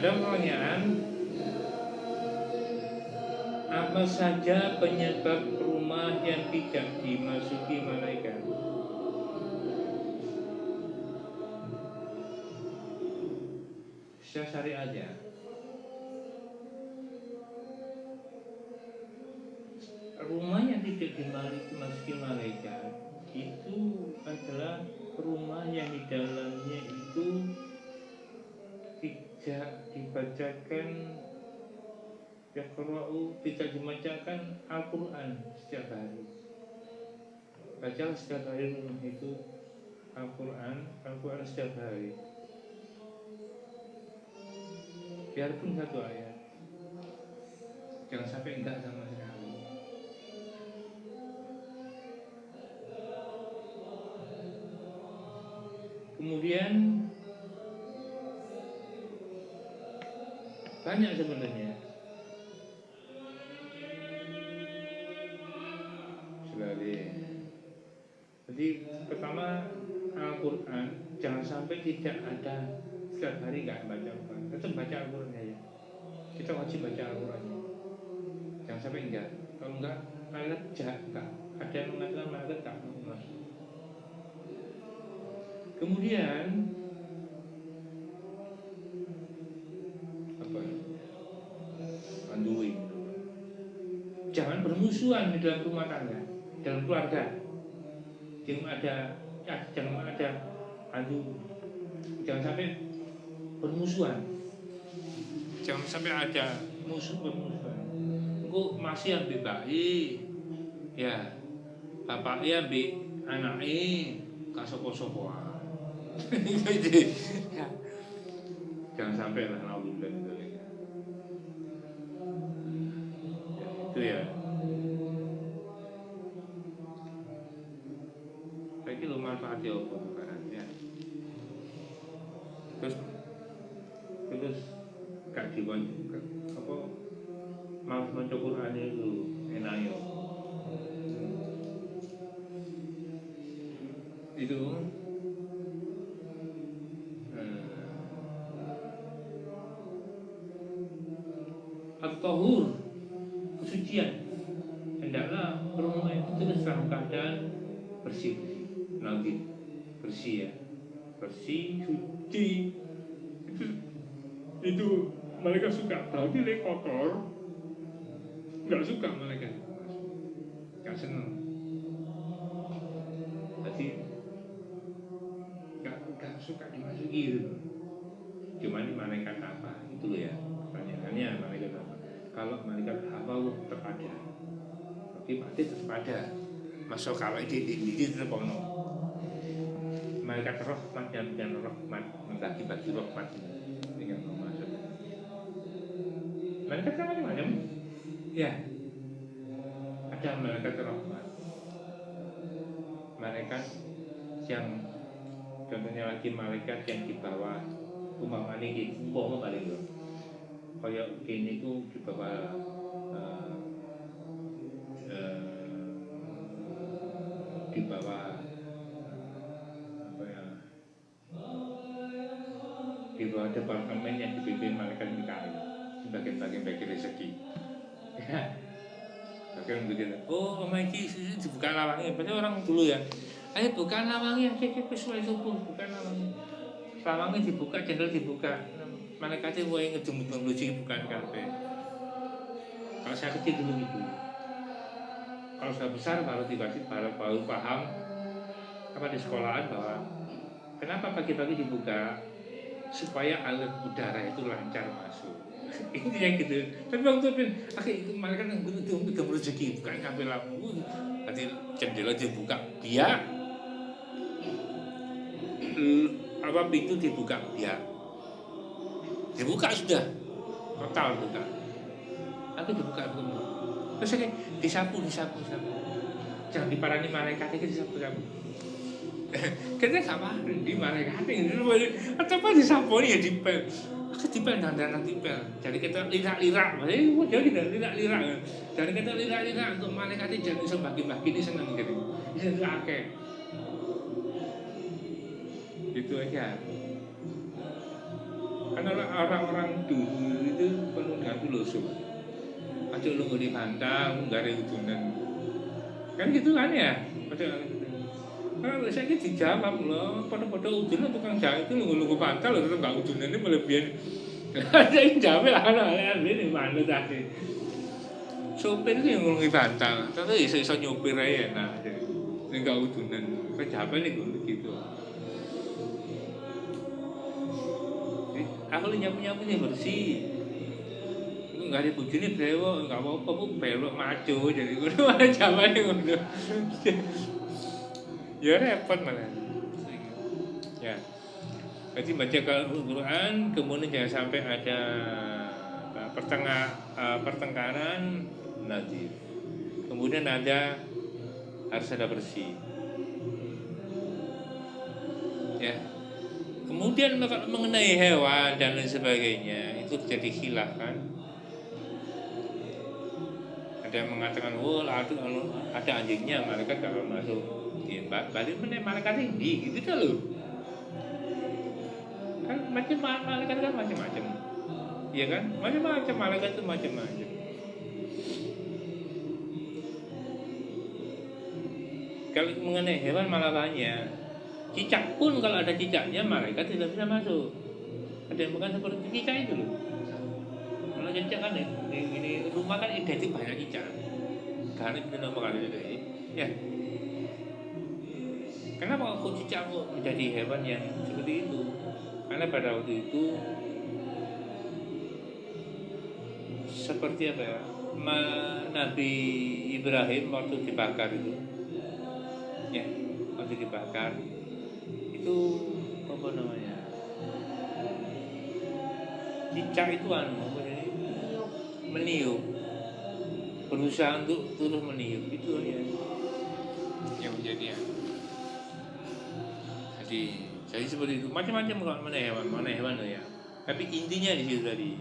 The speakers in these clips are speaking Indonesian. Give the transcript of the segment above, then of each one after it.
Ada pertanyaan, apa saja penyebab rumah yang tidak dimasuki malaikat? Saya cari aja. Rumah yang tidak dimasuki malaikat itu adalah rumah yang di dalamnya itu tidak dibacakan tidak dibacakan Al-Quran setiap hari. Baca setiap hari rumah itu Al-Quran setiap hari. Biarpun satu ayat, jangan sampai enggak sama sekali. Kemudian banyak sebenarnya. Jadi pertama Al-Quran jangan sampai tidak ada setiap hari nggak baca Al-Quran. Tetap baca Al-Quran ya. Kita wajib baca Al-Quran. Jangan sampai enggak. Kalau enggak, malaikat jahat enggak. Ada yang mengatakan malaikat tak mau masuk. Kemudian apa? Panduin. Jangan bermusuhan di dalam rumah tangga, dalam keluarga. Jangan ada adu. Jangan sampai bermusuhan. Jangan sampai ada bermusuhan. Engko masih ambil bayi, ya bapaknya ambil anaknya kasopo-sopoan. Ya. Jangan sampai lah naudzubillah gitu. Ya, itu ya. Lagi lo manfaatnya apa bukan ya. Terus gak diwan juga apa mau maca Quran itu enak ya. Itu at-tahur, kesucian. Hendaklah rumah itu terus dalam keadaan bersih, nazif, bersih ya, bersih, suci. Itu malaikat suka. Berarti le kotor, nggak suka malaikat, nggak seneng. Jadi nggak suka dimasuki gitu. Cuman malaikat apa? Itu ya pertanyaannya, malaikat apa? Kalau malaikat apa tetap ada, tapi pasti tetap ada. Masuk kalau di tetap ono. Malaikat rahmat dan rahmat membagi-bagi rahmat dengan masuk. Malaikat kan macam-macam. Ya, ada malaikat rahmat. Malaikat yang contohnya lagi malaikat yang di bawah umpamanya ini umpama paling lho. Kayak gini ku di bawah di bawah apa ya? Di bawah departemen yang dipimpin malaikat Mikail sebagian bagi rezeki. Ya. Bagian begitu. Oh, Om Iki dibuka lawangnya. Berarti orang dulu ya. Ayo buka lawangnya, cek sesuai subuh, buka lawangnya. Lawangnya dibuka, jendela dibuka. Malaikatnya mulai ngejemut-ngeluci bukan kabeh. Kalau saya kecil dulu gitu. Kalau sudah besar baru paham apa di sekolahan bahwa kenapa pagi-pagi dibuka supaya alur udara itu lancar masuk. Intinya gitu. Tapi waktu itu malaikat itu rezeki bukan kabeh lampu. Nanti jendela dibuka biar apa pintu dibuka biar dibuka sudah total buka. Tapi dibuka belum. Terus ini disapu. Jangan diparani malaikat itu disapu. Kita gak mau di malaikat itu. Apa disapu ya dipel. Aku dipel dandanan dipel. Jadi kita lirak-lirak. Jadi kita lirak-lirak. Jadi kita lirak-lirak untuk malaikat itu jadi bisa bagi-bagi ini senang gitu. Bisa akeh. Itu aja. Karena orang-orang dulu itu penuh dengan filosofi. Aja lu nggak dipantang, nggak ada udunan. Kan gitu kan ya? Kalau saya dijawab loh, pada udunan tukang jahit itu nunggu pantal loh, tetap nggak udunan ini melebihan. Ada yang jawab lah, ini mana tadi? Sopir itu yang nunggu pantal, tapi iso nyopir aja nah, jadi nggak udunan. Kenapa nih gitu? Aku nyapu nih bersih. Nggak ada bujuni brewok, nggak apa-apa, aku belok maju jadi gue malah jawabannya ngono. Ya repot malah. Ya. Jadi baca Al-Quran, kemudian jangan sampai ada pertengkaran nanti. Kemudian harus ada bersih. Ya. Kemudian mengenai hewan dan lain sebagainya itu jadi khilaf kan. Ada yang mengatakan, ada anjingnya, malaikat kalau masuk balik malaikat ini, gitu kan loh. Kan malaikat kan macam-macam, iya kan? Macam-macam malaikat itu macam-macam. Kalau mengenai hewan malah banyak. Cicak pun kalau ada cicaknya malaikat tidak bisa masuk. Ada yang bukan seperti cicak itu loh. Kalau cicak kan ini rumah kan identik banyak cicak. Karena itu nama kali ini. Ya. Kenapa kok cicak kok menjadi hewan yang seperti itu? Karena pada waktu itu seperti apa ya? Nabi Ibrahim waktu dibakar itu, ya, waktu dibakar itu apa namanya? Cicak itu meniup, berusaha untuk terus meniup itu ya yang menjadi ya. Jadi seperti itu macam-macam mana hewan ya. Tapi intinya di situ tadi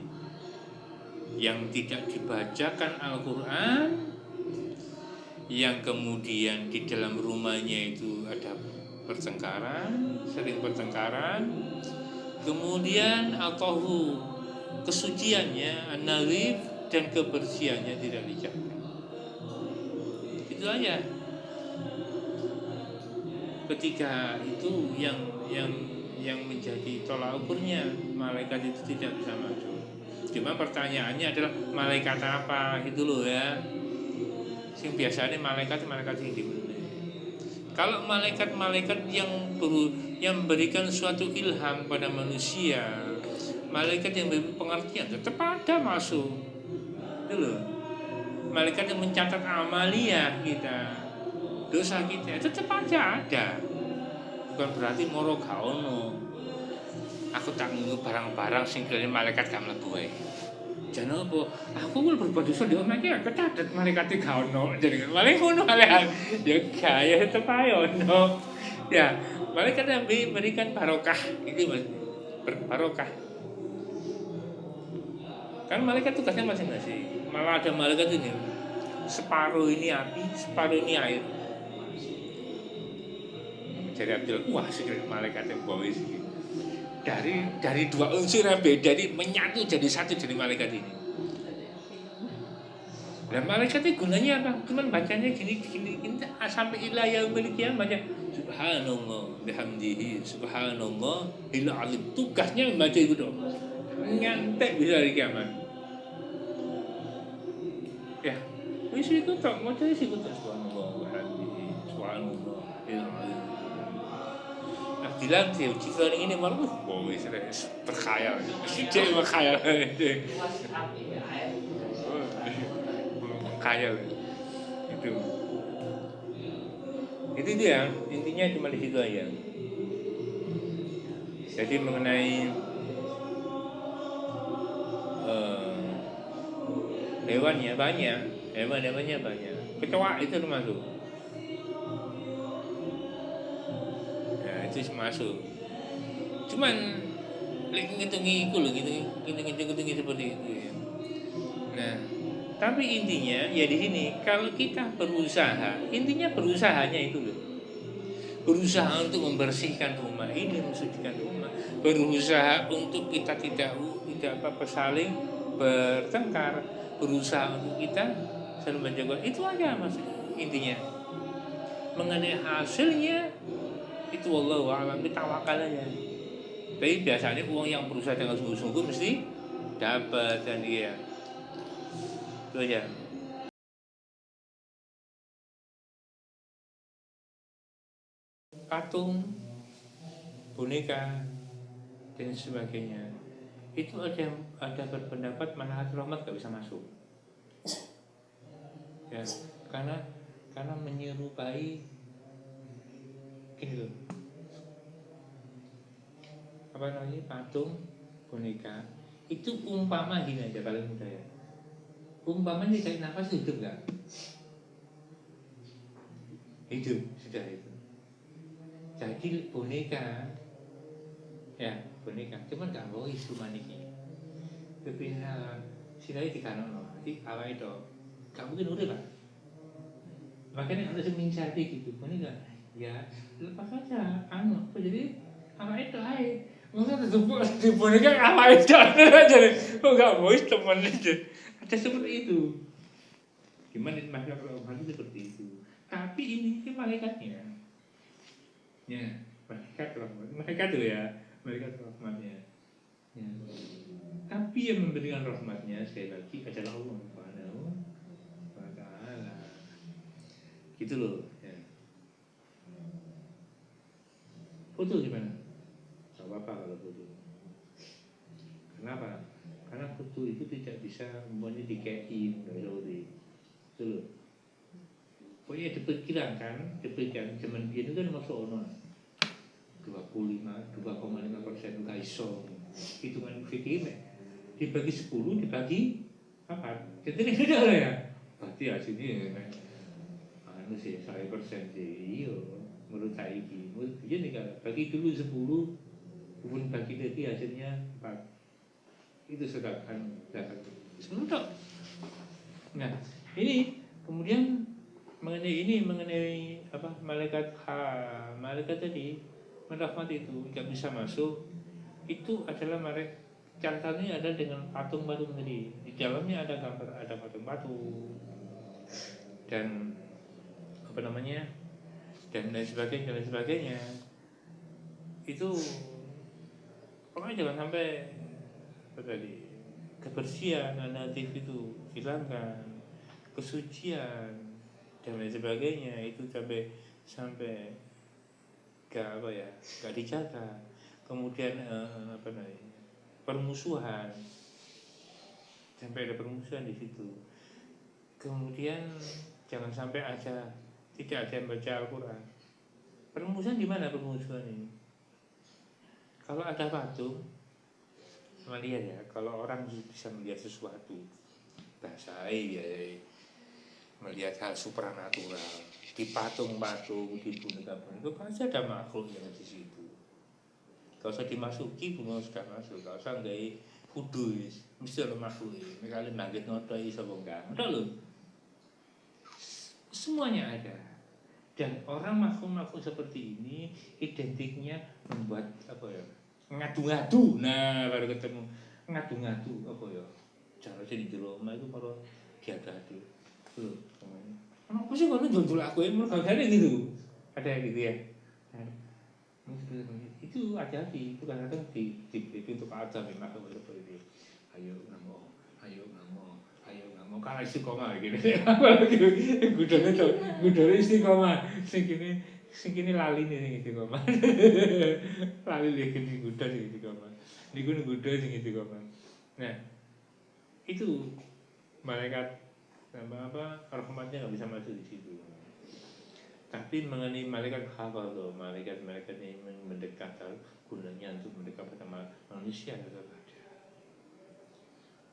yang tidak dibacakan Al-Quran, yang kemudian di dalam rumahnya itu ada sering pertengkaran, kemudian atau kesuciannya, an-nazif dan kebersihannya tidak dijaga. Itu aja. Ketika itu yang menjadi tolak ukurnya, malaikat itu tidak bisa masuk. Cuma pertanyaannya adalah malaikat apa gitu loh ya. Sing biasanya malaikat yang dimana. Kalau malaikat yang memberikan suatu ilham pada manusia, malaikat yang memberi pengertian tetap ada masuk. Itu loh. Malaikat yang mencatat amalia kita, dosa kita tetap aja ada. Bukan berarti moro gak ono. Aku tak ngelu barang-barang sing kene malaikat gak mlebu wae. Jan apa? Aku mau berbuat dosa di omah iki kecatet malaikat gak ono. Jadi malah ngono malahan. Ya gaya tetep ae ono. Ya, malaikat yang memberikan barokah itu Mas. Berbarokah. Kan malaikat tugasnya masing-masing. Malah ada malaikat ini separuh ini api, separuh ini air. Jadi Abdul, wah secret malaikat yang bawa sih. Dari dua unsur yang beda ini menyatu jadi satu dari malaikat ini. Dan malaikat itu gunanya apa? Cuman bacanya gini sampai ila yaumil qiyamah baca subhanallah bihamdihi subhanallah ila alim. Tugasnya membaca itu dong. Nyantek bisa hari kiamat. Ya, wis itu tok maca sih kok subhanallah bihamdihi subhanallah ila alim. Bilang dia jika ini malah wis terkhayal. Dia berkhayal. Khayal itu dia intinya cuma di situ aja. Jadi mengenai hewannya banyak, hewannya banyak. Kecoa itu termasuk. Itu masuk. Cuman ngitung-ngitung seperti itu ya. Nah, tapi intinya ya di sini kalau kita berusaha, intinya berusahanya itu loh. Berusaha untuk membersihkan rumah ini, mensucikan rumah. berusaha untuk kita tidak saling bertengkar, berusaha untuk kita saling menjaga. Itu aja maksud intinya. Mengenai hasilnya itu wallahu a'lam, kita tawakal aja. Tapi biasanya uang yang berusaha dengan sungguh-sungguh mesti dapat kan dia. Itu aja. Patung, boneka dan sebagainya itu ada berpendapat malaikat rahmat gak bisa masuk ya, karena menyerupai gini loh, apa namanya, patung, boneka itu umpama gini aja paling mudah ya, umpamanya dikasih nafas hidup gak? Hidup, sudah itu. Jadi boneka ya, boneka cuman gak mau instrumen ini kepindah silai di kanan di awal itu gak mungkin udah pak, makanya harus menjadi gitu boneka ya, lepas aja apa jadi awal itu hai masa di boneka awal itu aja deh, kok gak mau teman aja ada seperti itu. Gimana makhluk rohani seperti itu, tapi ini malaikatnya ya, malaikat rahmat, malaikat tuh ya, malaikat rahmatnya ya. Tapi yang memberikan rahmatnya sekali lagi adalah Allah Subhanahu wa Ta'ala. Gitu loh ya. Foto gimana? Gak apa-apa kalau foto. Kenapa? Karena foto itu tidak bisa mempunyai dikein dari itu loh. Pokoknya diperkirakan kan, diperkirakan zaman itu kan masuk ono 2,5% gak iso. Hitungan fikih dibagi 10 dibagi 4. Jadi ini beda lah ya. Berarti hasilnya anu sih 100% sih. Iya, menurut saya ini. Menurut dia nih kan bagi dulu 10, kemudian bagi lagi hasilnya 4. Itu sedangkan zakat. Sebenarnya. Nah, ini kemudian mengenai apa malaikat tadi merahmat itu nggak bisa masuk, itu adalah catatannya ada dengan patung-patung tadi, di dalamnya ada gambar, ada patung-patung dan apa namanya dan lain sebagainya itu pokoknya jangan sampai apa tadi, kebersihan natif itu hilangkan, kesucian dan lain sebagainya itu sampai gak dijaga, kemudian apa namanya, permusuhan, sampai ada permusuhan di situ, kemudian jangan sampai tidak ada yang baca Al-Quran. Permusuhan di mana permusuhan ini? Kalau ada patung, melihat ya, kalau orang bisa melihat sesuatu, bahasa ya, melihat hal supranatural di patung-patung, di boneka-boneka, pasti ada makhluk yang di situ. Kalau usah dimasuki, bunga sudah masuk. Kalau usah nggak kudus, mesti ada makhluk. Misalnya nugget ngodoi, sobong enggak, udah loh. Semuanya ada. Dan orang makhluk-makhluk seperti ini identiknya membuat apa ya? Ngadu-ngadu. Nah, baru ketemu ngadu-ngadu apa ya? Cara jadi di rumah itu kalau diadu-adu. Loh, apa sih kalau jual aku ini harganya gitu, ada yang gitu ya. Itu hati-hati, itu kadang-kadang di untuk azab memang seperti itu. Ayo ngamuk, kalau istiqomah gitu. Gudone istiqomah, sing kene lali nih istiqomah. Lali lagi nih gudon sing istiqomah. Niku gudon sing istiqomah. Nah, itu malaikat apa rahmatnya nggak bisa masuk di situ. Tapi mengenai malaikat hafal, malaikat yang mendekat, gunanya untuk mendekat pada manusia tetap ada.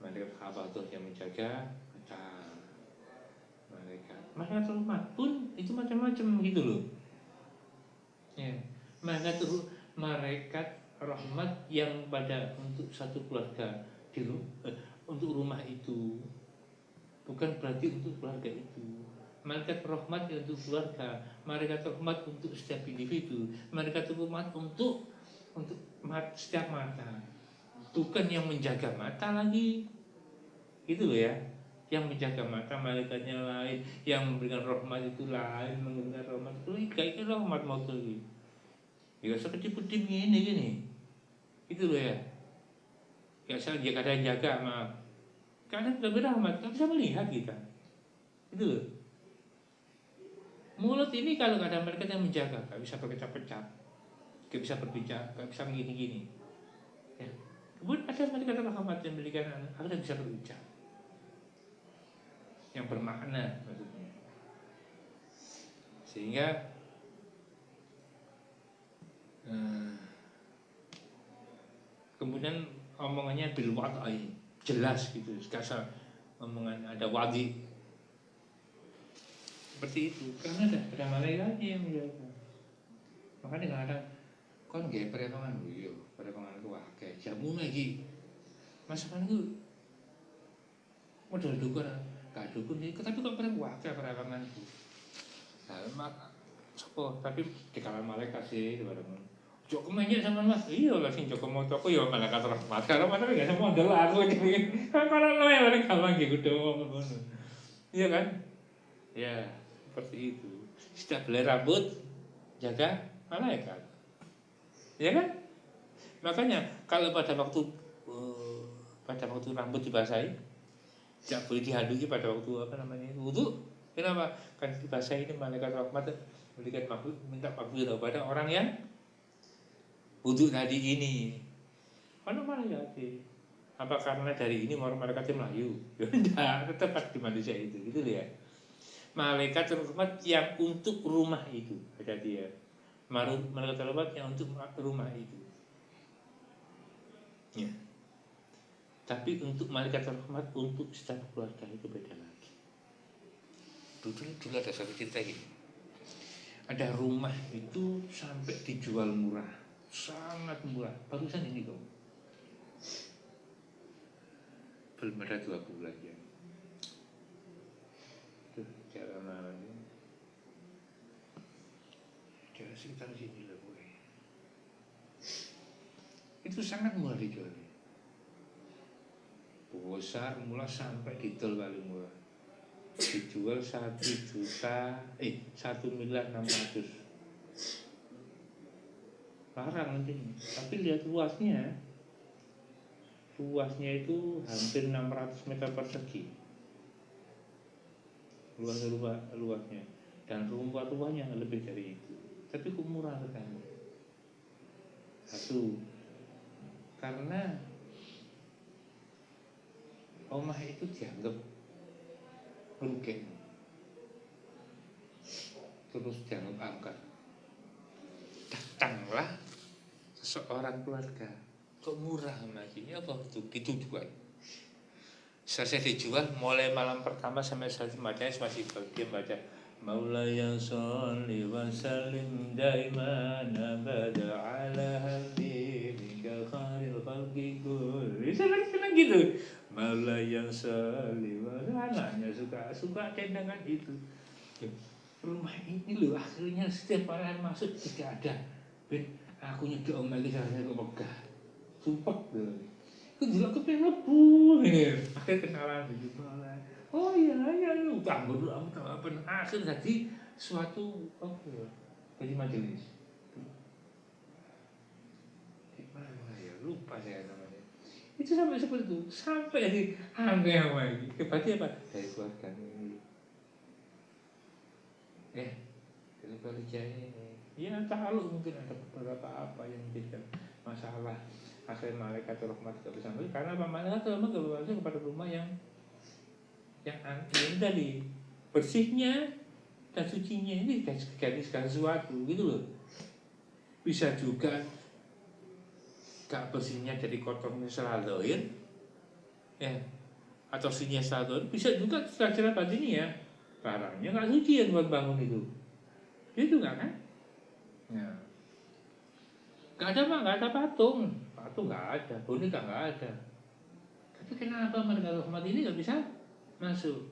Malaikat hafal yang menjaga mata. Malaikat rahmat pun itu macam-macam gitu loh. Ya, malaikat rahmat yang pada untuk satu keluarga untuk rumah itu, bukan berarti untuk keluarga itu. Malaikat rahmat untuk keluarga, malaikat rahmat untuk setiap individu, malaikat rahmat untuk untuk setiap mata. Bukan yang menjaga mata lagi. Gitu loh ya. Yang menjaga mata malaikatnya lain, yang memberikan rahmat itu lain, memberikan rahmat itu kayak rahmat mau lagi. Ya seperti ini gini. Itu loh ya. Ya saya jaga maaf. Karena sudah berahmat, nggak bisa melihat kita. Itu loh. Mulut ini kalau nggak ada malaikat yang menjaga, nggak bisa berkecap-kecap, nggak bisa berbicara, nggak bisa begini-gini. Ya. Kemudian ada malaikat rahmat yang memberikan agar bisa berbicara, yang bermakna maksudnya. Sehingga kemudian omongannya bil wad'i, jelas gitu, kasar omongan ada wadi seperti itu, karena ada malaikatnya yang menjaga. Makanya kadang kon nggih perewangan yo, perewangan ku akeh jamu lagi. Masakan itu modal dukun, gak dukun iki, tapi kok perewangan itu. Nah, mak sapa tapi dikalah malaikat sih bareng. Joko menyek sama Mas. Iya lah sing Joko moto aku ya malaikat rahmat. Karena mana enggak sama model aku iki. Kan kalau lele gampang gitu ngono. Iya kan? Ya, seperti itu. Setiap belai rambut jaga malaikat. Ya kan? Makanya kalau pada waktu rambut dibasahi, tidak boleh dihandui pada waktu wudu. Kenapa? Kan dibasahi ini malaikat rahmat memberikan minta maghfirah pada orang yang wudu tadi ini. Mana malaikat? Apa karena dari ini malaikatnya Melayu? Ya enggak, tetap di manusia itu, gitu ya. Malaikat rahmat yang untuk rumah itu ada dia. Malaikat rahmat yang untuk rumah itu. Ya. Tapi untuk malaikat rahmat untuk setiap keluarga itu beda lagi. Dulu ada satu cerita gini. Ada rumah itu sampai dijual murah, sangat murah. Barusan ini kok. Belum ada 2 bulan ya. Itu jalan malamnya. Jalan sekitar sini lah gue. Itu sangat murah dijual. Besar mula sampai didol paling murah. Dijual 1.600.000. Larang nanti. Tapi lihat luasnya. Luasnya itu hampir 600 meter persegi. Luasnya. Dan rumah-rumahnya lebih dari itu. Tapi kok murah sekali. Satu, karena omah itu dianggap rugen, terus dianggap angker. Datanglah seseorang keluarga, kok murah lagi? Apa itu? Gitu juga. Selesai dijual, mulai malam pertama sampai selesai bacanya masih bagian baca Maulaya sholli wa sallim daiman abada ala habibika khairil khalqi kulli. Senang gitu. Maulaya sholli wa anaknya suka dengan itu. Rumah ini loh akhirnya setiap orang masuk tidak ada. Ben aku nyedok lagi caranya kok megah. Sumpah tuh. Aku juga kepengen lebu ini. Akhirnya kenalan di malah. Oh iya lu tambah dulu apa akhir jadi suatu jadi majelis. Di mana ya lupa saya namanya. Itu sampai seperti itu, sampai jadi aneh lagi. Berarti apa? Dari keluarga ini. Dari keluarga ini. Ya tahu mungkin ada beberapa apa yang menjadikan masalah. Akhirnya malaikat rahmat tidak bisa melihat karena apa? Malaikat rahmat tidak bisa kepada rumah yang tadi bersihnya dan sucinya ini ganti segala sesuatu gitu loh. Bisa juga gak bersihnya jadi kotornya selaluin ya, atau sucinya selaluin, bisa juga secara batinnya ya barangnya gak suci yang buat bangun itu gak kan ya. Gak ada patung gak ada, boneka gak ada. Tapi kenapa malaikat rahmat ini gak bisa masuk?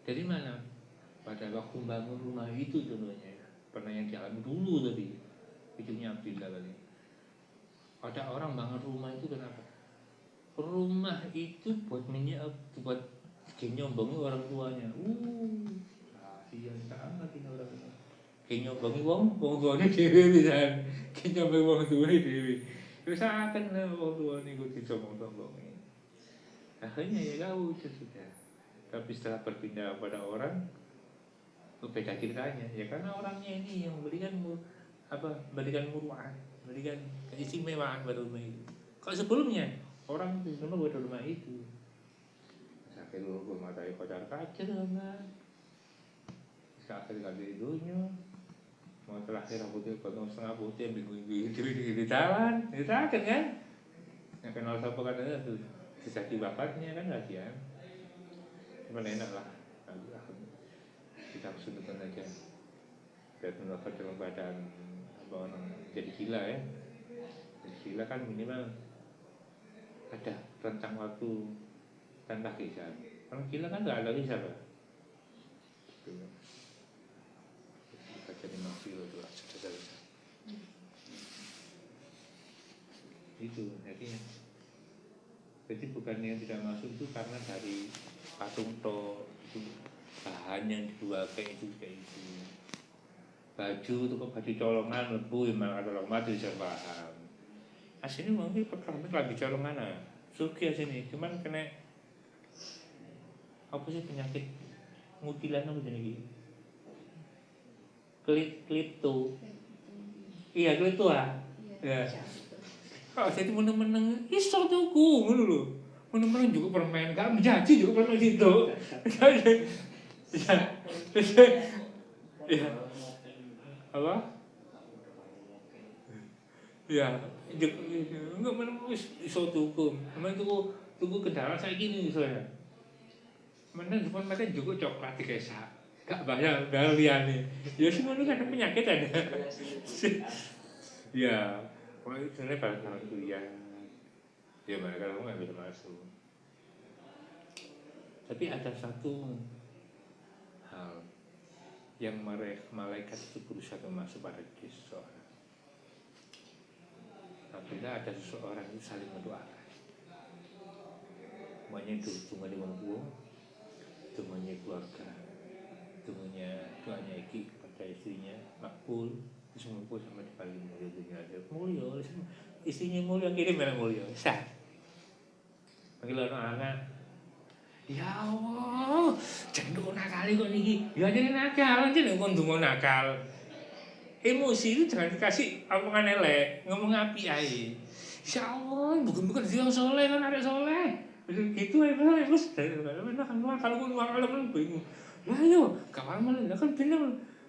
Dari mana? Pada waktu bangun rumah itu contohnya, pernah yang dialami dulu tadi, hidupnya Abdillah tadi. Ada orang bangun rumah itu kenapa? Rumah itu buat buat nyombongi orang tuanya. Kasihan sangat ini orang ini. Nyombongi wong tuane dhewe pisan. Nyombongi wong tuane dhewe. Wis akan wong tuane iku disombong-sombongi. Akhirnya ya kau itu sudah. Tapi setelah berpindah pada orang, beda ceritanya. Ya karena orangnya ini yang berikan muruan, berikan keistimewaan pada rumah itu. Kalau sebelumnya orang itu memang buat rumah itu. Sampai lu matai kocar kacir kan. Sampai ganti dunia. Mau terakhir rambutnya potong setengah putih, bingung-bingung di jalan, kan? Yang kenal siapa katanya tuh sisa bapaknya kan latihan. Cuman enak lah, kita sundukan aja. Biar mendapat dalam badan orang jadi gila ya. Jadi gila kan minimal ada rentang waktu tanpa kisah. Orang gila kan nggak ada kisah pak. Kita jadi nafsu itu sudah. Itu jadi bukan yang tidak masuk itu karena dari patung to itu bahan yang dijual kayak itu. Baju itu kok baju colongan lebu malah colong mati bisa paham. Asini mungkin pertama lagi colongan ah. Suki asini cuman kena apa sih penyakit mutilan apa jenis klipto. Iya klipto ah. Ya. Kalau jadi meneng-meneng iso tuku ngono lho. Meneng-meneng juga permen gak menjanji juga permen itu. Ya. Apa? Ya, enggak menembus iso tuku. Memang tuku kendaraan saya gini soalnya. Mana depan mereka juga coklat dikesak. Gak bayar liane. Ya semua itu kan penyakit ada. Ya, kalau itu sebenarnya pada tahun kuliah. Ya mereka nggak bisa masuk. Tapi ada satu hal yang malaikat itu berusaha masuk pada diri seseorang. Apabila ada seseorang itu saling mendoakan, semuanya itu cuma di wong, semuanya keluarga, semuanya doanya iki kepada istrinya makbul, semua pun sama di paling mulia dunia ada mulia, istrinya mulia kirim yang mulia, sah. Panggil anak, ya Allah, jangan kok nakal kok niki, ya jadi nakal, jadi kok ndonga nakal. Emosi itu jangan dikasih omongan elek, ngomong api aja. Ya Allah, bukan dia soleh kan ada soleh. Gitu aja benar terus kalau gue bingung. Lah yo, kawan malah kan bener.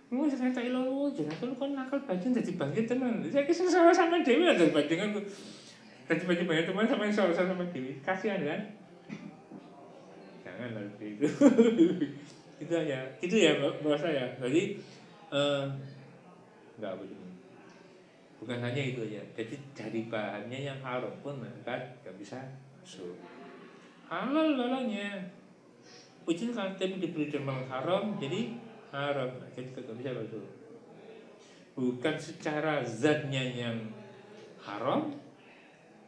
Mau saya tak ilo, jangan kan nakal bajing jadi bangkit tenan. Saya kisah sama Dewi ada bandingan tuh. Tadi banyak teman sama yang sama Dewi. Kasihan kan? Jangan nanti itu. Itu ya bahasa ya. Jadi enggak begini. Bukan hanya itu aja. Jadi dari bahannya yang haram pun mereka nggak bisa masuk. Halal lalanya. Ujian kan tapi diberi dengan haram, jadi haram. Jadi nggak bisa masuk. Bukan secara zatnya yang haram,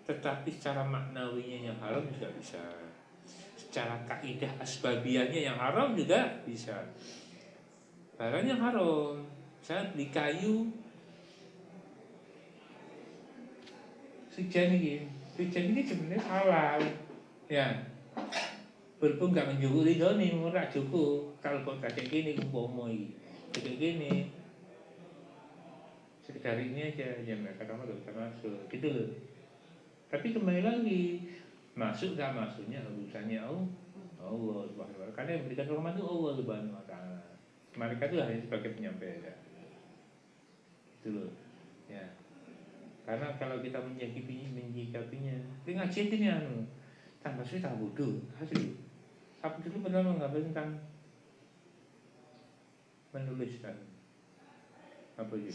tetapi secara maknawinya yang haram juga bisa. Secara kaidah asbabiahnya yang haram juga bisa. Barang yang haram, saya beli kayu. Sujan ini sebenarnya halal, ya. Berhubung gak menjuku ridho nih, murah cukup. Kalau kok kayak gini, kumpomoi, kayak gini, sekedar ini aja, ya mereka kamu gak bisa masuk, gitu loh. Tapi kembali lagi, masuk gak masuknya urusannya Allah Subhanahu wa Ta'ala. Karena yang memberikan rahmat itu Allah Subhanahu wa Ta'ala. Mereka itu hanya sebagai penyampaian, gitu loh, ya. Karena kalau kita menyikapinya, ini ngaji ini tambah sulit tak bodoh, asli. Aku dulu pernah mengambil tentang menuliskan apa ini?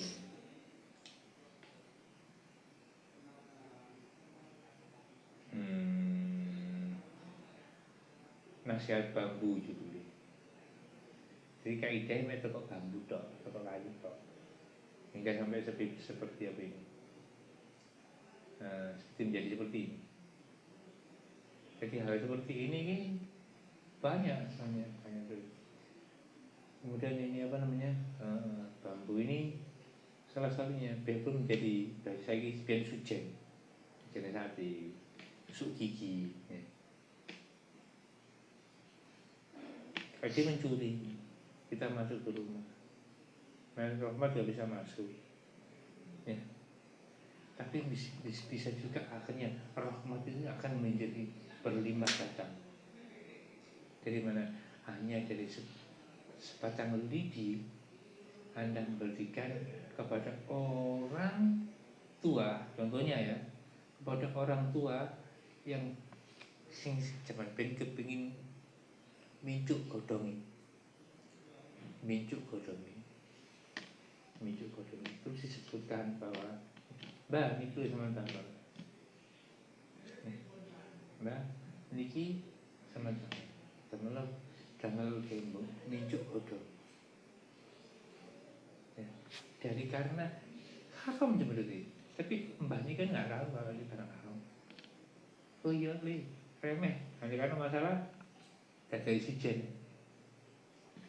Nasihat bambu judulnya. Jadi kaidahnya metode bambu tok, metode kayu tok. Hingga sampai seperti apa ini? seperti ini. Jadi hal seperti ini banyak tuh. Kemudian ini bambu ini salah satunya pun menjadi saya biar sujen jenis hati tusuk gigi ya. Dia mencuri, kita masuk ke rumah, rahmat gak bisa masuk ya. Tapi bisa juga akhirnya rahmat itu akan menjadi berlimpah datang. Dari mana? Hanya dari sebatang lidi Anda memberikan kepada orang tua, contohnya ya, kepada orang tua yang sing jaman ben kepengin mincuk godhongi. Terus disebutkan bahwa Mbak niki sementara. Mbak niki sementara. Damel kembung mincuk godhong. Ya. Dari karena haram sebenarnya. Tapi Mbak ini kan nggak tahu kalau ini barang haram. Oh iya remeh. Hanya karena masalah dari sijen.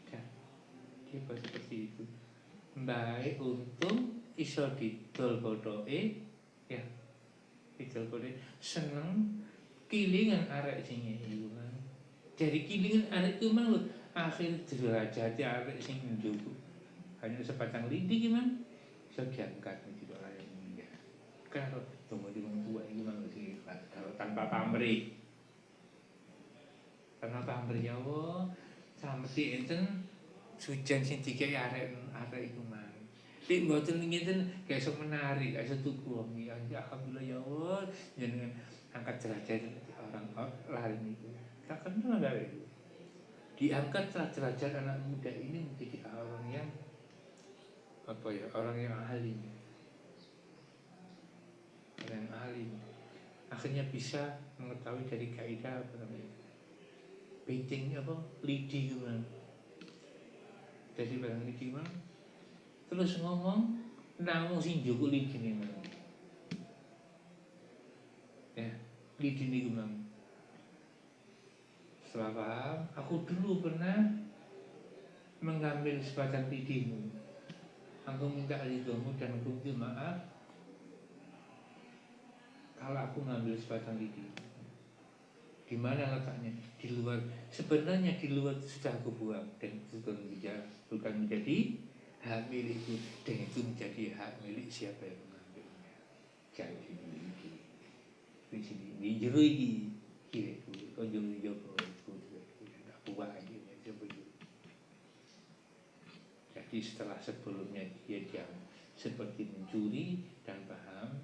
Ya. Dia seperti itu. Baik untung iso didol bodoke ya. Didol bodoke seneng kilingan arek sing iku kan. Dari kilingan arek itu mang lho akhir derajat arek sing njogo. Hanya sebatang lidi gimana? Iso diangkat menjadi orang yang mulia. Kalau tunggu di wong tua iki mang sing kalau tanpa pamrih. Karena pamrih ya Allah sampe enten sujan sing dikek arek iku mang. Nek mboten ngeten gak iso menarik, gak iso tuku wong iki. Alhamdulillah ya Allah jenengan angkat derajat orang lain itu. Tak kenal dari itu. Diangkatlah derajat anak muda ini menjadi orang yang orang yang alim. Orang yang alim. Akhirnya bisa mengetahui dari kaidah Bencing lidi gimana. Jadi barang lidi gimana. Terus ngomong namung sing njogo lidine men. Ya, lidine ku mang. Setelah paham, aku dulu pernah mengambil sebatang lidimu. Aku minta ridhomu dan aku minta maaf kalau aku ngambil sebatang lidi. Di mana letaknya? Di luar. Sebenarnya di luar sudah aku buang dan itu bukan menjadi hak milikku, dan itu menjadi hak milik siapa yang mengambilnya. Jadi di sini di jero iki kireku kok jogo itu tak buat aja begitu. Jadi setelah sebelumnya dia seperti mencuri dan paham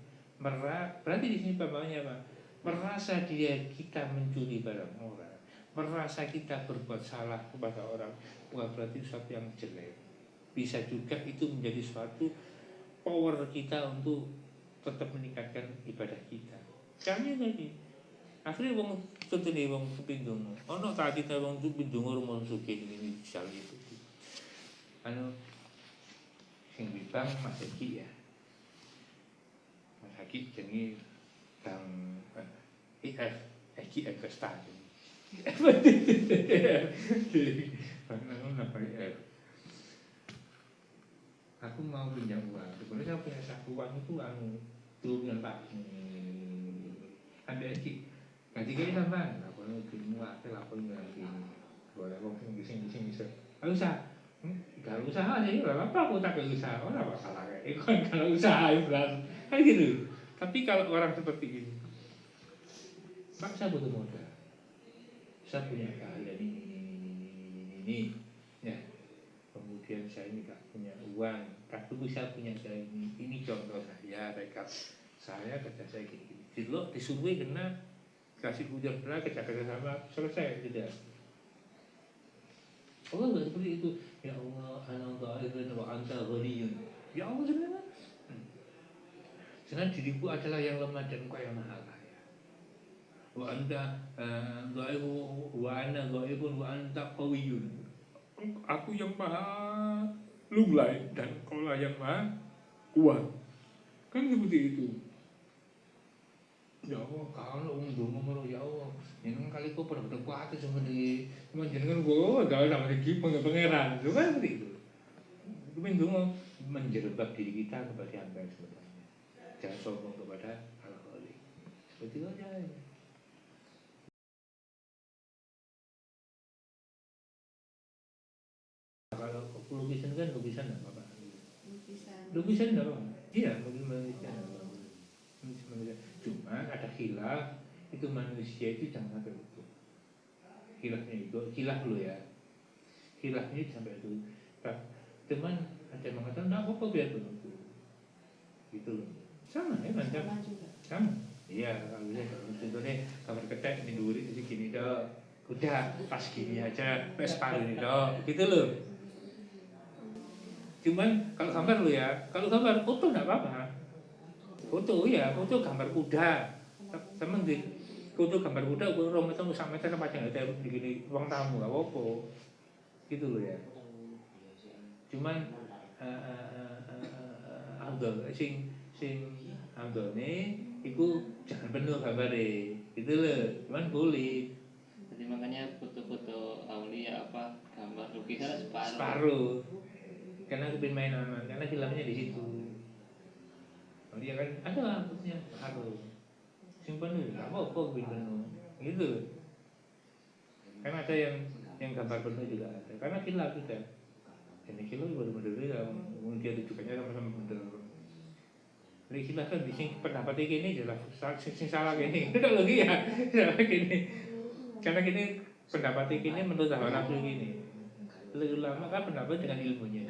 berarti di sini bapaknya apa? Merasa kita mencuri barang orang, merasa kita berbuat salah kepada orang, bukan berarti sesuatu yang jelek. Bisa juga itu menjadi suatu power kita untuk tetap meningkatkan ibadah kita. Caranya tadi, akhirnya wong contohnya wong kepindung, ono tak kita wong kepindung rumah suki ini misal itu. Sing bibang Mas Eki ya, Mas Eki jenenge Bang Eki Investasi. Aku mau pinjam uang. Sebenarnya saya punya saku uang itu turunan Pak. Ada Eki. Nanti kayaknya sampai lapor muat, lapor nanti. Boleh wong sing bisa. Kalau usaha aja ya apa aku tak usaha, orang apa salah kayak kalau usaha itu kan gitu. Tapi kalau orang seperti ini, Pak saya butuh modal, saya punya keahlian ini, ya. Kemudian saya ini gak punya uang, tapi saya punya saya ini contoh saya, rekap saya kerja saya gini. Jadi disuruh kena kasih ujian berat kerja sama selesai tidak. Allah nggak seperti itu. Ya Allah, ana dha'ifun wa anta ghaniyun. Ya Allah sebenarnya. Karena diriku adalah yang lemah dan engkau yang maha kaya. Wa anta dha'ifun wa ana dha'ifun wa anta qawiyyun. Aku yang maha lunglai dan engkau lah yang maha kuat. Kan seperti itu. Ya Allah, kalau ndonga ngono ya Allah. Jenengan kali kok pada kuat semeniki. Cuma jenengan kok gawe sama iki pangeran. Itu kan seperti itu. Itu ndonga menjerebab diri kita kepada Hamba sebenarnya. Jangan sombong kepada Al-Khaliq. Seperti itu aja. Kalau lukisan kan lukisan apa Pak? Lukisan apa? Iya, lukisan apa? Cuma ada khilaf, itu manusia itu jangan sampai utuh. Khilafnya itu, khilaf dulu ya. Khilafnya sampai itu. Cuman ada yang mengatakan enggak apa-apa biar utuh. Gitu loh. Sama ya macam. Sama. Iya, kalau bisa contohnya kamar ketek ini duri jadi gini dong. Udah pas gini aja, pas paling ini dong. Gitu loh. Cuman kalau gambar lo ya, kalau gambar foto enggak apa-apa. Foto ya, foto gambar kuda. Temen di foto gambar kuda ukuran 2 meter sampai meter panjang ada begini ruang tamu enggak apa-apa. Gitu loh ya. Cuman Abdul sing Abdulne iku jangan penuh gambare. Gitu loh. Cuman boleh. Jadi makanya foto-foto aulia apa gambar lukisan Separuh. Karena aku pengen main aman, karena filmnya di situ. Oh dia kan ada lah fotonya separuh. Simpan dulu, nggak apa-apa penuh. Gitu. Kan ada yang gambar penuh juga ada. Karena kilo kita. Jadi kilo benar-benar dia rujukannya sama-sama bener. Jadi silahkan di sini pendapat ini jelas sing salah gini. Kalau lagi ya salah gini. Karena gini pendapat ini menurut hawa nafsu gini. Lebih lama kan pendapat dengan ilmunya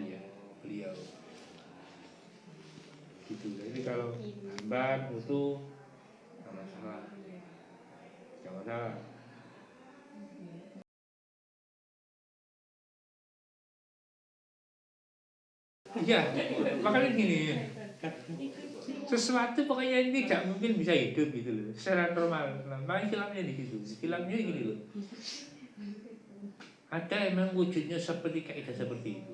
beliau. Gitu. Jadi kalau gambar foto nggak masalah. Nggak masalah. Iya, makanya gini. Sesuatu pokoknya ini tidak mungkin bisa hidup gitu loh secara normal. Makanya filmnya di situ. Filmnya gini loh. Ada emang wujudnya seperti kaidah seperti itu.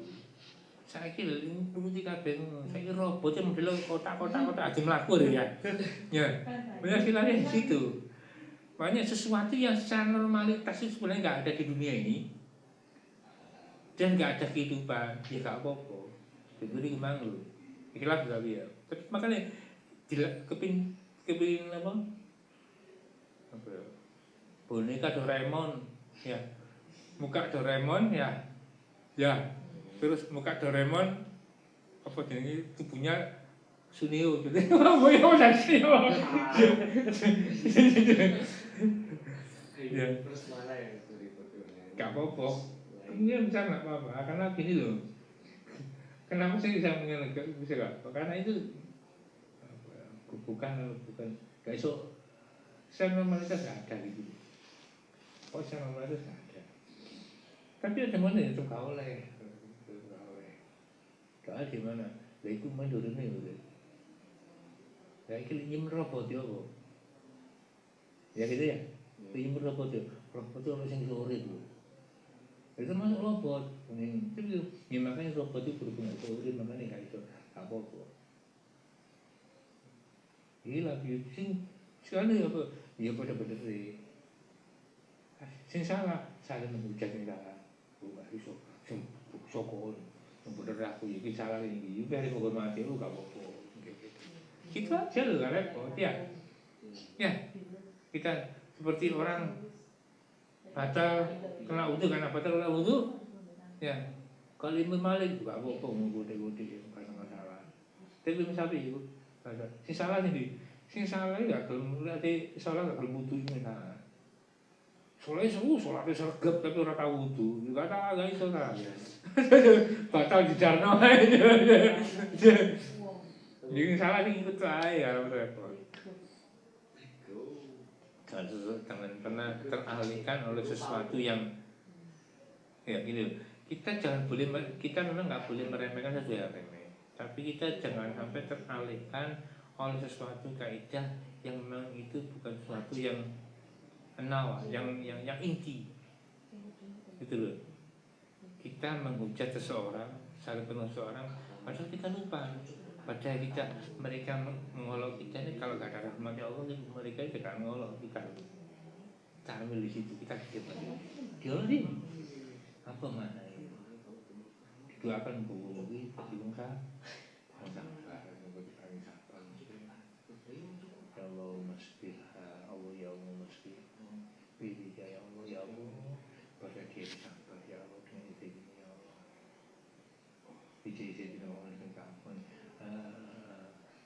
Saya kira ini nuruti kabeh. Saya kira robotnya modelnya kotak-kotak aja mlaku ya. Ya. Benar filmnya di situ. Makanya sesuatu yang secara normalitas itu sebenarnya nggak ada di dunia ini dan nggak ada kehidupan, ya nggak apa-apa. Jadi gimana lu? Khilaf juga ya. Tapi makanya kepin apa? Apa ya? Boneka Doraemon, ya. Muka Doraemon ya. Ya. Terus muka Doraemon apa jadi tubuhnya Sunio gitu. Apa ya udah Sunio. Ya. Terus mana yang itu di fotonya? Gak apa-apa. Ini bisa nggak apa-apa karena gini loh. Kenapa saya bisa mengenal bisa gak? Karena itu bukan gak iso secara normalitas gak ada gitu. Oh secara normalitas gak ada. Tapi ada mana yang suka oleh, gak ada mana. Lah itu main dulu nih udah. Ya ini nyimpen robot ya kok. Ya gitu ya. Nyimpen robot ya. Robot itu orang yang sore dulu. Itu masuk robot. Ini makanya robot itu berhubungan sore makanya gak itu apa-apa. Gila sing sekali apa? Ya pada bener sih. Sing salah menghujat sing salah. Bukan iso sing sokon. Yang bener aku iki salah iki. Iki hari menghormati lu gak apa-apa. Gitu aja loh gak repot ya. Ya. Kita seperti orang batal kena wudu karena batal kena wudu. Ya. Kalau Imam Malik juga apa-apa ngode-ngode bukan masalah. Tapi misalnya itu sing salah nih. Sing salah enggak gelem berarti salah enggak gelem wudu ini nah. Soalnya sholatnya sergap tapi ora tau wudu. Juga tak gak iso ta. Batal dijarno ae. Jadi salah sing ikut ae ya repot. Jangan pernah teralihkan oleh sesuatu yang ya gini loh. Kita memang nggak boleh meremehkan sesuatu yang remeh. Tapi kita jangan sampai teralihkan oleh sesuatu kaidah yang memang itu bukan sesuatu yang nawa, yang inti. Gitu loh. Kita menghujat seseorang, saling penuh seseorang, padahal kita lupa Padahal kita mereka mengolok kita ini kalau gak ada rahmatnya Allah mereka juga mengolok kita. Kita ambil di situ kita hidup lagi. Diolok apa mana itu? Didoakan bumi bagi muka. Ya Allah masbihha Allah ya Allah masbihha pilih ya Allah ya Allah pada diri sabar ya Allah dengan izin ya Allah izin dengan Allah dengan kampun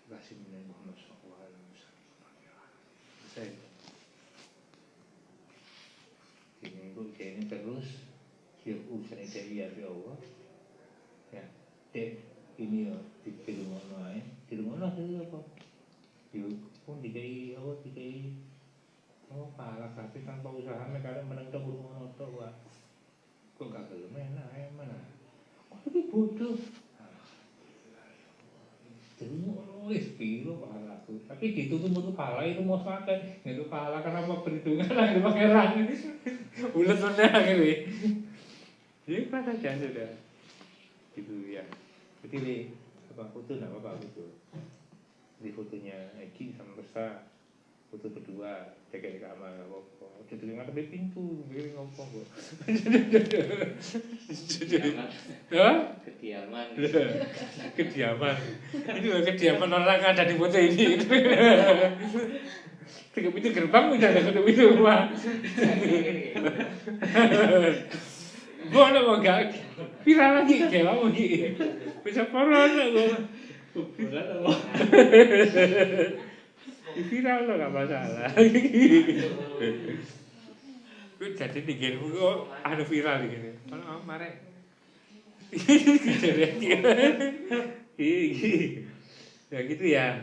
kasih menaik Muhammad sallallahu alaihi wasallam saya ini terus dia urusan dia ya Allah ya dek ini ya di rumah lain di rumah itu apa yuk pun dikai apa dikai oh kalah tapi tanpa usaha mereka menentang rumah motor wah kok gak gelem enak mana kok ini bodoh terus piro pahala aku tapi ditutup pahala itu mau makan itu pahala karena apa perhitungan lagi pangeran ulet benar gitu jadi pas aja sudah gitu ya jadi apa foto nggak apa foto di fotonya Eki sama besar foto kedua jaga di kamar apa udah terima tapi pintu begini ngomong kok kediaman itu kediaman orang ada di foto ini tiga pintu gerbang udah ada foto itu rumah gua mau gak viral lagi kayak apa gitu bisa koron Bulan apa? Viral loh gak masalah. Gue jadi di game gue ada viral gini. Kalau marek, ya gitu ya.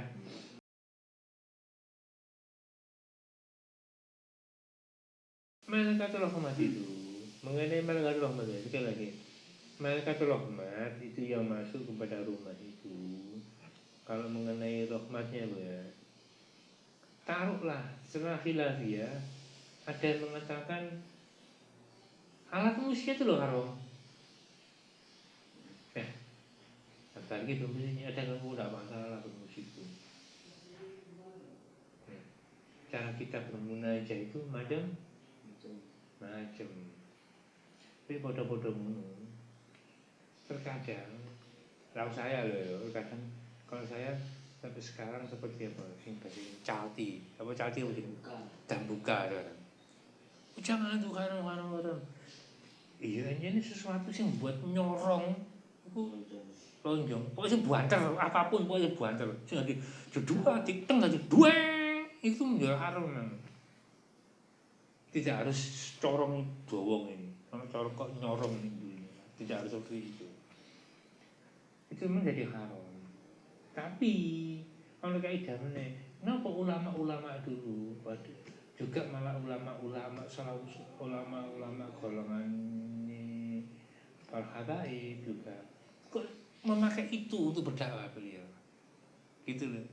Malaikatul rahmat itu mengenai malaikatul rahmat itu sekali lagi. Malaikatul rahmat itu yang masuk kepada rumah itu. Kalau mengenai rahmatnya ya, taruhlah setelah khilafiyah ada yang mengatakan alat musik itu loh haram. Apalagi bermusik ada yang tidak masalah bermusik itu. Cara kita bermunajah itu macam. Tapi bodoh-bodoh terkadang, tahu saya loh, kadang kalau saya sampai sekarang seperti apa sing calti apa calti mungkin dan buka kan jangan tuh kan iya ini sesuatu sih buat nyorong itu lonjong pokoknya buanter apapun pokoknya buanter jadi dua di tengah dua itu menjadi haram tidak harus corong dowong ini kalau corong kok nyorong ini tidak harus seperti itu menjadi haram. Tapi kalau kayak zamannya, kenapa ulama-ulama dulu, juga malah ulama-ulama selalu ulama-ulama golongan ini para habaib juga, kok memakai itu untuk berdakwah beliau, gitu loh.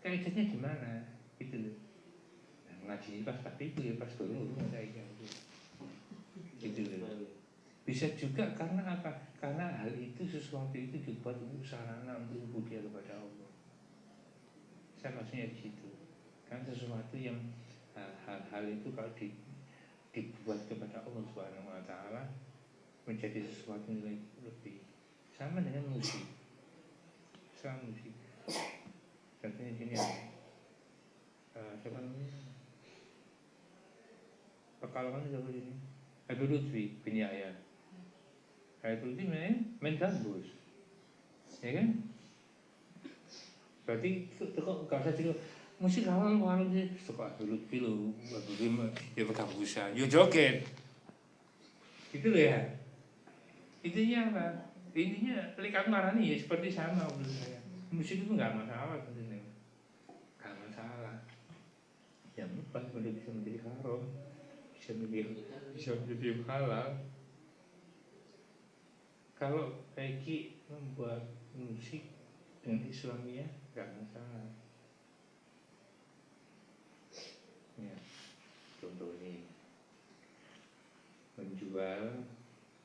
Kaitannya gimana, gitu loh. Ngaji pas itu ya pas dulu kayak gitu bisa juga karena apa? Karena hal itu sesuatu itu dibuat untuk sarana untuk ibadah kepada Allah. Saya maksudnya di situ kan sesuatu yang hal itu kalau dibuat kepada Allah Subhanahu Wa Taala menjadi sesuatu nilai lebih sama dengan musik. Contohnya sini siapa namanya? Pekalongan siapa ini? Habib Lutfi bin Yahya. Habib Lutfi main gambus, ya kan? Berarti kok gak usah juga musik halal sih. Suka Habib Lutfi lo, Habib Lutfi ya gambusan, ya joget, gitu loh ya. Intinya apa? Intinya likat marani ya seperti sama menurut saya. Musik itu nggak masalah sebenarnya, nggak masalah. Yang pas pada bisa menjadi haram. Bisa menjadi halal. Kalau Eki membuat musik dengan Islamiyah nggak masalah. Ya, contoh ini menjual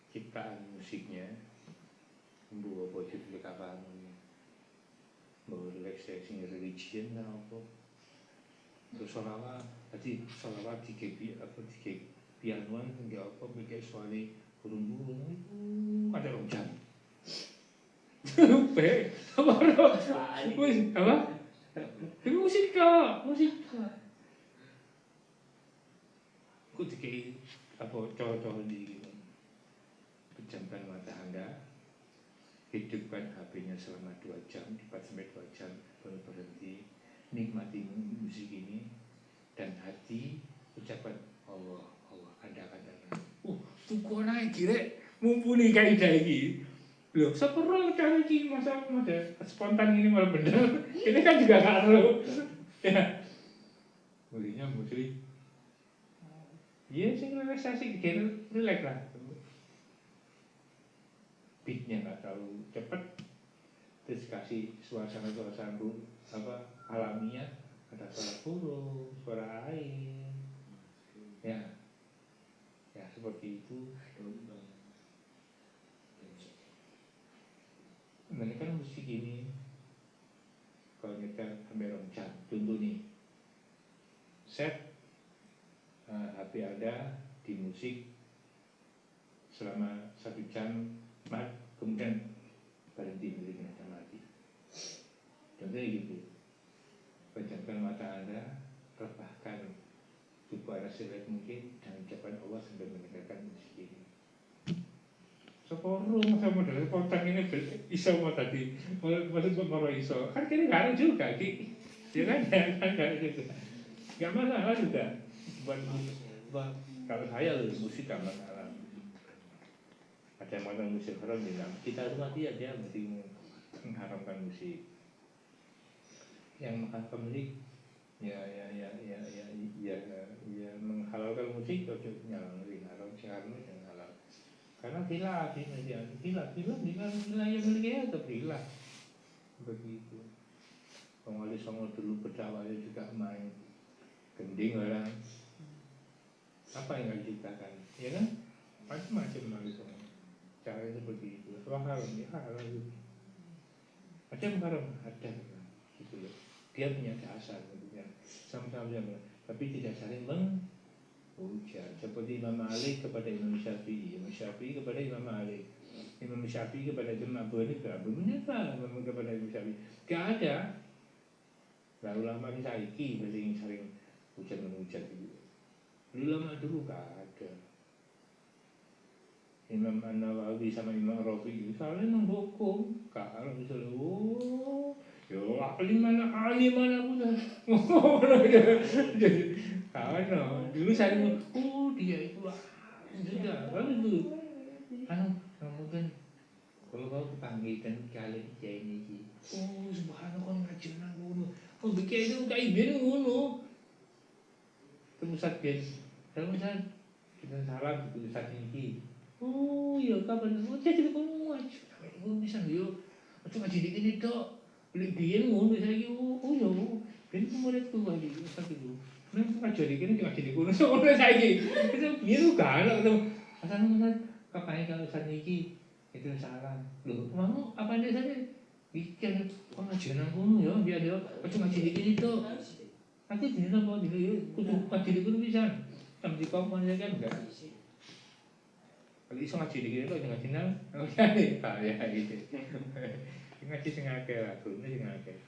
ciptaan musiknya, membawa wujud kapan bahwa relaxing religion apa terus solawat tadi solawat tiga pianuan hingga apa bikin suara burung-burung itu ada jam Pe, apa apa itu musika aku dikei apa cowok-cowok di pejamkan mata Anda, hidupkan HP-nya selama 2 jam, 4 sampai 2 jam, baru berhenti, nikmati musik ini, dan hati ucapan Allah, Allah, kanda-kanda. Tuku naik gile, mumpuni kaidah ini. Loh, seperti cara ini masa spontan ini malah bener. Ini kan juga gak tahu. Ya, musiknya musik. Iya, sih relaksasi, relax lah. Beatnya nggak terlalu cepat, terus kasih suasana apa alamiah, ada suara burung, suara air, ya seperti itu. Mereka kan musik ini kalau kita ambil jam, contoh nih, set HP ada di musik selama 1 jam. Kemudian berhenti musiknya sama mati. Contohnya gitu. Pejamkan mata Anda, rebahkan tubuh Anda sebaik mungkin dan ucapan Allah sambil mendengarkan musik ini. Seporo masa modal kontang ini iso mau tadi, maksud mau iso. Kan kini nggak juga, Ki. Ya kan gitu. Nggak masalah juga. Buat kalau saya musik nggak masalah. Ada yang mengatakan musik haram bilang kita hormati aja mesti mengharamkan musik. Yang mengharamkan musik ya menghalalkan musik atau nyala musik haram haram yang halal. Karena khilaf ini dia khilaf yang miliknya atau khilaf begitu. Pengwali Songo dulu berdakwahnya juga main gending orang. Apa yang harus diciptakan? Ya kan? Macam-macam Wali Songo. Cara seperti itu, haram ya haram itu. Ada yang haram, ada gitu loh. Dia punya dasar, tentunya sama-sama, tapi tidak saling menghujat. Seperti Imam Malik kepada Imam Syafi'i, Imam Syafi'i kepada Imam Malik, Imam Syafi'i kepada Imam Abu Hanifah, benar kepada Imam Syafi'i. Gak ada. Lalu ulama ini saiki saling hujat menghujat gitu. Ulama dulu gak ada. Imam An-Nawawi sama Imam Rafi'i saling mendukung. Kalau misalnya, alim mana aku kawan dulu saya dia itu sudah lalu itu kemudian kalau kau kepanggil dan kalian ini subhanallah ngaji nang ngono bikin itu kayak gini ngono terus sakit terus kita salam itu saat ini ya kapan jadi kamu aja kamu bisa yo cuma jadi gini dok beli dia ngono saya ya ben muridku lagi sakit dulu nek jadi gini cuma jadi ngono soalnya saya itu biru kan ketemu asal kapan kalau saat ini itu salah loh mau apa anda saya bikin pengajian ngono ya biar dia cuma jadi gini dok nanti dia apa dia kudu ngaji ngono bisa sampai kau mana kan enggak kalau iso ngaji dikit itu ngaji nang, ya gitu. Ngaji sing akeh lah, gurune sing akeh.